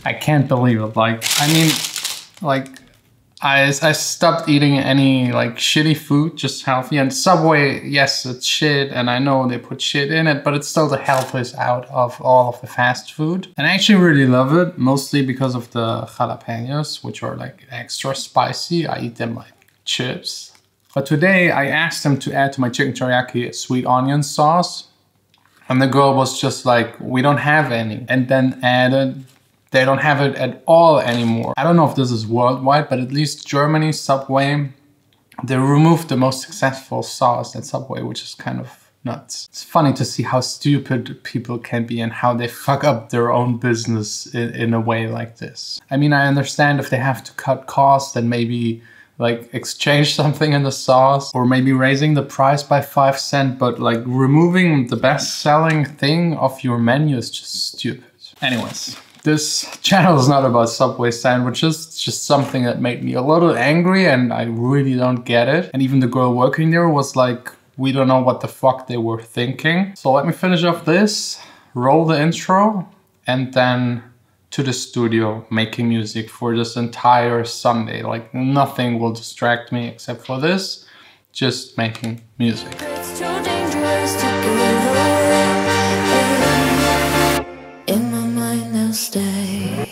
I can't believe it. Like, I mean, like, I stopped eating any like shitty food, just healthy. And Subway, yes, it's shit, and I know they put shit in it, but it's still the healthiest out of all of the fast food. And I actually really love it, mostly because of the jalapenos, which are like extra spicy. I eat them like chips. But today I asked them to add to my chicken teriyaki sweet onion sauce. And the girl was just like, we don't have any. And then added, they don't have it at all anymore. I don't know if this is worldwide, but at least Germany, Subway, they removed the most successful sauce at Subway, which is kind of nuts. It's funny to see how stupid people can be and how they fuck up their own business in a way like this. I mean, I understand if they have to cut costs and maybe like exchange something in the sauce or maybe raising the price by 5 cents, but like removing the best selling thing off your menu is just stupid. Anyways. This channel is not about Subway sandwiches, it's just something that made me a little angry and I really don't get it. And even the girl working there was like, we don't know what the fuck they were thinking. So let me finish off this, roll the intro, and then to the studio making music for this entire Sunday. Like nothing will distract me except for this, just making music. It's too dangerous to give up. In my mind they'll stay.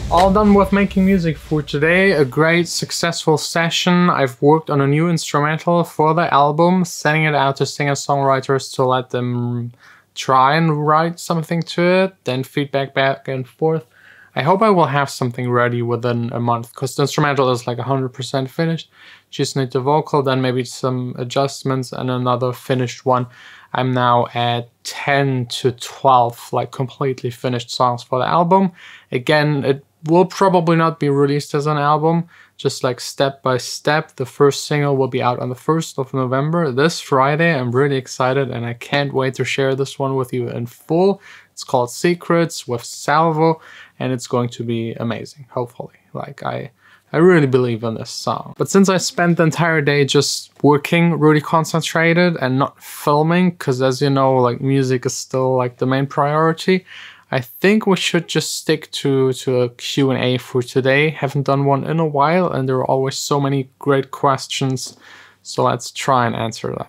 All done with making music for today. A great successful session. I've worked on a new instrumental for the album, sending it out to singer-songwriters to let them try and write something to it, then feedback back and forth. I hope I will have something ready within a month, because the instrumental is like 100% finished. Just need the vocal, then maybe some adjustments and another finished one. I'm now at 10 to 12 like completely finished songs for the album. Again, it will probably not be released as an album, just like step by step. The first single will be out on the 1st of November, this Friday. I'm really excited and I can't wait to share this one with you in full. It's called Secrets with Salvo and it's going to be amazing, hopefully. Like I really believe in this song. But since I spent the entire day just working, really concentrated and not filming, because as you know, like music is still like the main priority, I think we should just stick to a Q&A for today. Haven't done one in a while and there are always so many great questions. So let's try and answer them.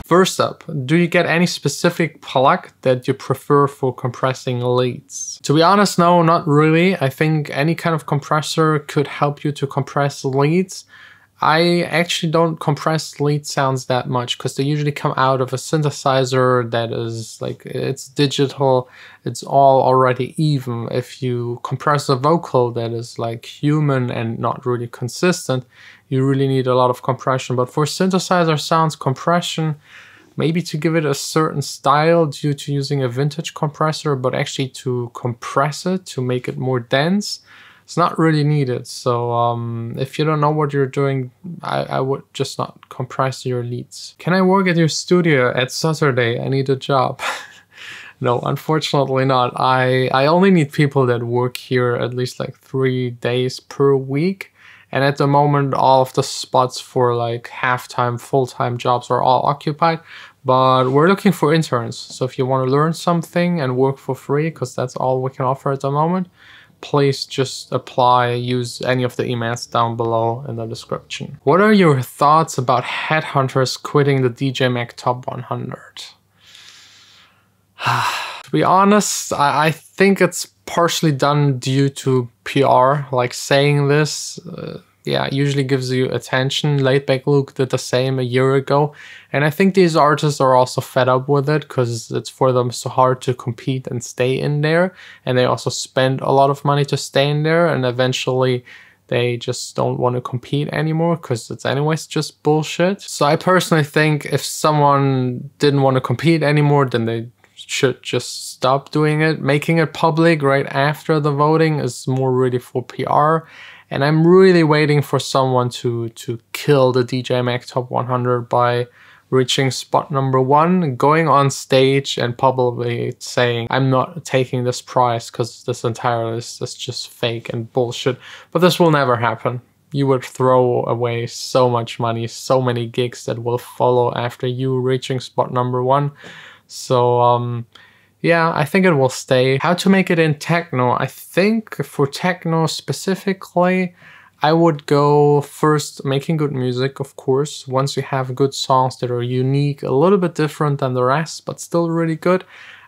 First up, do you get any specific plug that you prefer for compressing leads? To be honest, no, not really. I think any kind of compressor could help you to compress leads. I actually don't compress lead sounds that much because they usually come out of a synthesizer that is like, it's digital, it's all already even. If you compress a vocal that is like human and not really consistent, you really need a lot of compression. But for synthesizer sounds, compression, maybe to give it a certain style due to using a vintage compressor, but actually to compress it, to make it more dense, it's not really needed. So if you don't know what you're doing, I would just not compress your leads. Can I work at your studio at Saturday? I need a job. No, unfortunately not. I only need people that work here at least like 3 days per week. And at the moment, all of the spots for like half-time, full-time jobs are all occupied. But we're looking for interns. So if you want to learn something and work for free, because that's all we can offer at the moment, please just apply, use any of the emails down below in the description. What are your thoughts about headhunters quitting the DJ Mag Top 100? To be honest, I think it's partially done due to PR, like saying this, yeah, usually gives you attention. Laidback Luke did the same a year ago. And I think these artists are also fed up with it because it's for them so hard to compete and stay in there. And they also spend a lot of money to stay in there. And eventually they just don't want to compete anymore because it's anyways just bullshit. So I personally think if someone didn't want to compete anymore, then they should just stop doing it. Making it public right after the voting is more really for PR. And I'm really waiting for someone to kill the DJ Mag Top 100 by reaching spot number 1, going on stage and publicly saying, I'm not taking this prize because this entire list is just fake and bullshit. But this will never happen. you would throw away so much money, so many gigs that will follow after you reaching spot number 1. So yeah, I think it will stay. How to make it in techno? I think for techno specifically, I would go first making good music, of course. Once you have good songs that are unique, a little bit different than the rest, but still really good,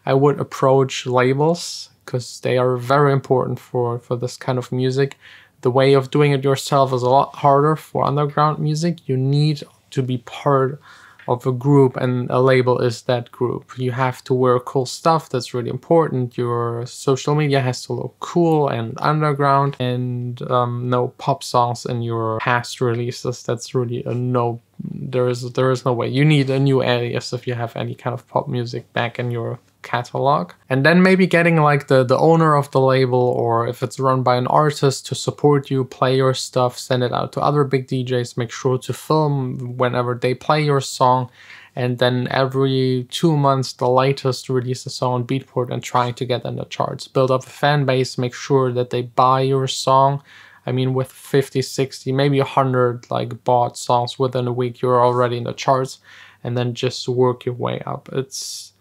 I would approach labels because they are very important for this kind of music. The way of doing it yourself is a lot harder for underground music. You need to be part of a group, and a label is that group. You have to wear cool stuff, that's really important. Your social media has to look cool and underground, and no pop songs in your past releases. That's really a no. There is no way. You need a new alias if you have any kind of pop music back in your catalog. And then maybe getting like the owner of the label, or if it's run by an artist, to support you, play your stuff, send it out to other big DJs, make sure to film whenever they play your song, and then every 2 months the latest release a song on Beatport and trying to get in the charts. Build up a fan base, make sure that they buy your song. I mean, with 50, 60, maybe 100 like bought songs within a week, you're already in the charts, and then just work your way up. It's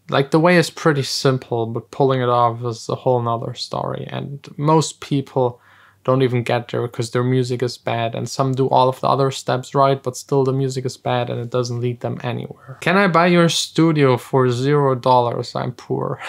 like, the way is pretty simple, but pulling it off is a whole nother story. And most people don't even get there because their music is bad, and some do all of the other steps right, but still the music is bad and it doesn't lead them anywhere. Can I buy your studio for $0? I'm poor.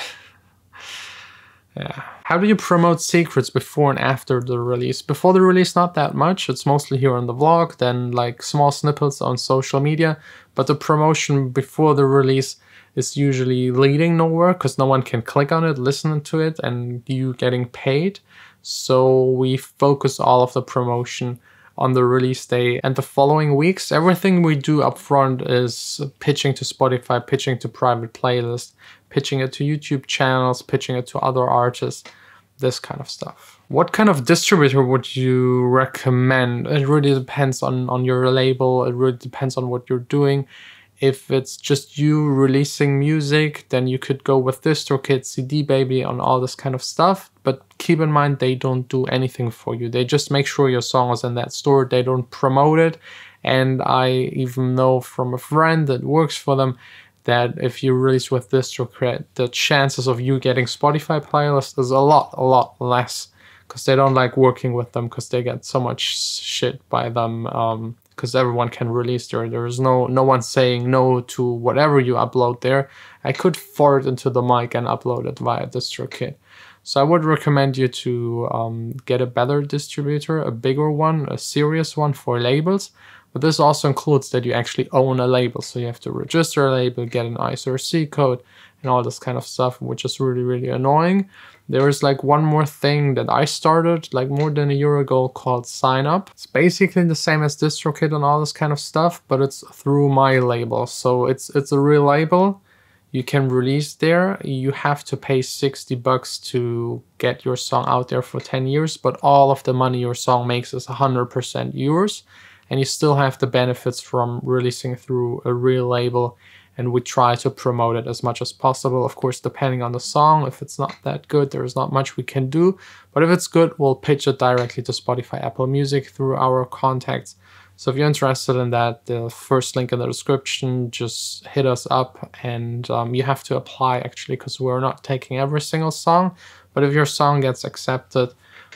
Yeah. How do you promote secrets before and after the release? Before the release, not that much. It's mostly here on the vlog, then like small snippets on social media. But the promotion before the release is usually leading nowhere because no one can click on it, listen to it, and you getting paid. So we focus all of the promotion on the release day and the following weeks. Everything we do up front is pitching to Spotify, pitching to private playlists, pitching it to YouTube channels, pitching it to other artists, this kind of stuff. What kind of distributor would you recommend? It really depends on your label. It really depends on what you're doing. If it's just you releasing music, then you could go with DistroKid, CD Baby, on all this kind of stuff. But keep in mind, they don't do anything for you. They just make sure your song is in that store. They don't promote it. And I even know from a friend that works for them that if you release with DistroKid, the chances of you getting Spotify playlist is a lot less, because they don't like working with them because they get so much shit by them. Because everyone can release there. There's no one saying no to whatever you upload there. I could fart into the mic and upload it via DistroKid. So I would recommend you to get a better distributor, a bigger one, a serious one for labels. But this also includes that you actually own a label. So you have to register a label, get an ISRC code, and all this kind of stuff, which is really annoying. There is like one more thing that I started like more than a year ago called sineUP. It's basically the same as DistroKid and all this kind of stuff, but it's through my label. So it's a real label. You can release there. You have to pay $60 to get your song out there for 10 years, but all of the money your song makes is 100% yours. And you still have the benefits from releasing through a real label. And we try to promote it as much as possible. Of course, depending on the song, if it's not that good, there is not much we can do. But if it's good, we'll pitch it directly to Spotify, Apple Music through our contacts. So if you're interested in that, the first link in the description, just hit us up. And you have to apply actually, because we're not taking every single song. But if your song gets accepted,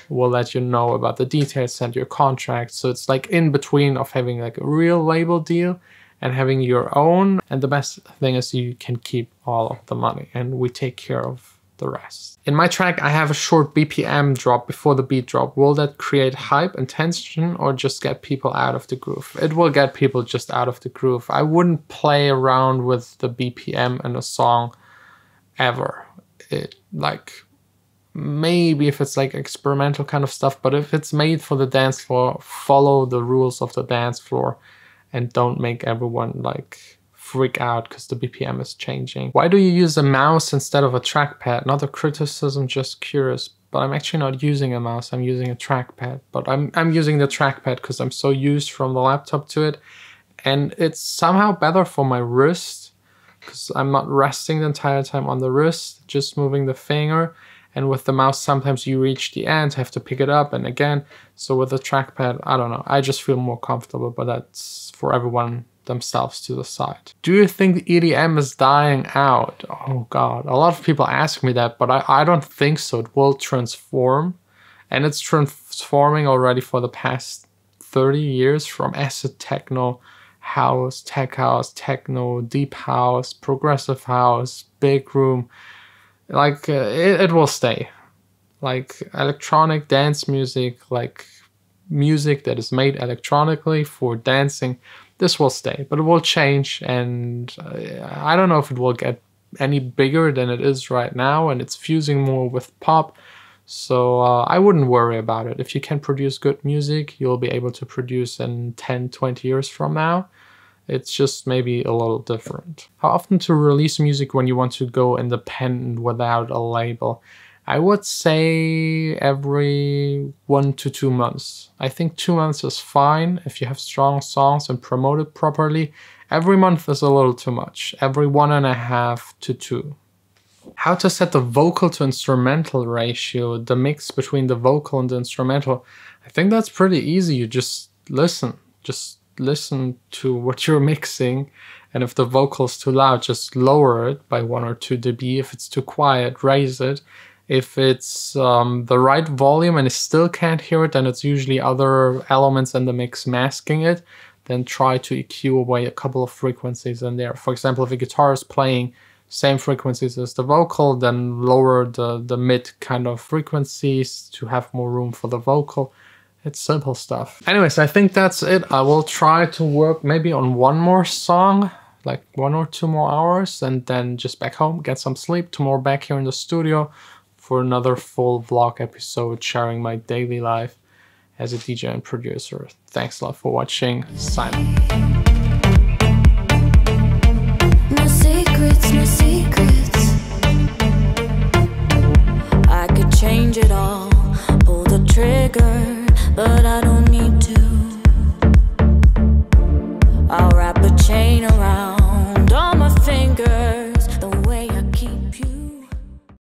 we'll let you know about the details, send your contract. So it's like in between of having like a real label deal and having your own. And the best thing is you can keep all of the money and we take care of the rest. In my track, I have a short BPM drop before the beat drop. Will that create hype and tension or just get people out of the groove? It will get people just out of the groove. I wouldn't play around with the BPM in a song ever. Maybe if it's like experimental kind of stuff, but if it's made for the dance floor, follow the rules of the dance floor. And don't make everyone like freak out because the BPM is changing. Why do you use a mouse instead of a trackpad? Not a criticism, just curious. But I'm actually not using a mouse, I'm using a trackpad. But I'm using the trackpad because I'm so used from the laptop to it. And it's somehow better for my wrist because I'm not resting the entire time on the wrist, just moving the finger. And with the mouse, sometimes you reach the end, have to pick it up and again. So with the trackpad, I don't know. I just feel more comfortable, but that's for everyone themselves to decide. Do you think EDM is dying out? Oh God, a lot of people ask me that, but I don't think so. It will transform, and it's transforming already for the past 30 years from acid techno, house, tech house, techno, deep house, progressive house, big room. Like it will stay. Like electronic dance music, like music that is made electronically for dancing, this will stay, but it will change, and I don't know if it will get any bigger than it is right now, and it's fusing more with pop. So I wouldn't worry about it. If you can produce good music, you'll be able to produce in 10, 20 years from now. It's just maybe a little different. How often to release music when you want to go independent without a label? I would say every 1 to 2 months. I think 2 months is fine if you have strong songs and promote it properly. Every month is a little too much. Every 1.5 to 2. How to set the vocal to instrumental ratio, the mix between the vocal and the instrumental. I think that's pretty easy. You just listen. Just listen to what you're mixing. And if the vocal is too loud, just lower it by 1 or 2 dB. If it's too quiet, raise it. If it's the right volume and you still can't hear it, then it's usually other elements in the mix masking it. Then try to EQ away a couple of frequencies in there. For example, if a guitar is playing same frequencies as the vocal, then lower the mid kind of frequencies to have more room for the vocal. It's simple stuff. Anyways, I think that's it. I will try to work maybe on one more song, like 1 or 2 more hours, and then just back home, get some sleep. Tomorrow back here in the studio for another full vlog episode sharing my daily life as a DJ and producer. Thanks a lot for watching. Sine. No secrets, no secrets. I could change it all, pull the trigger, but I don't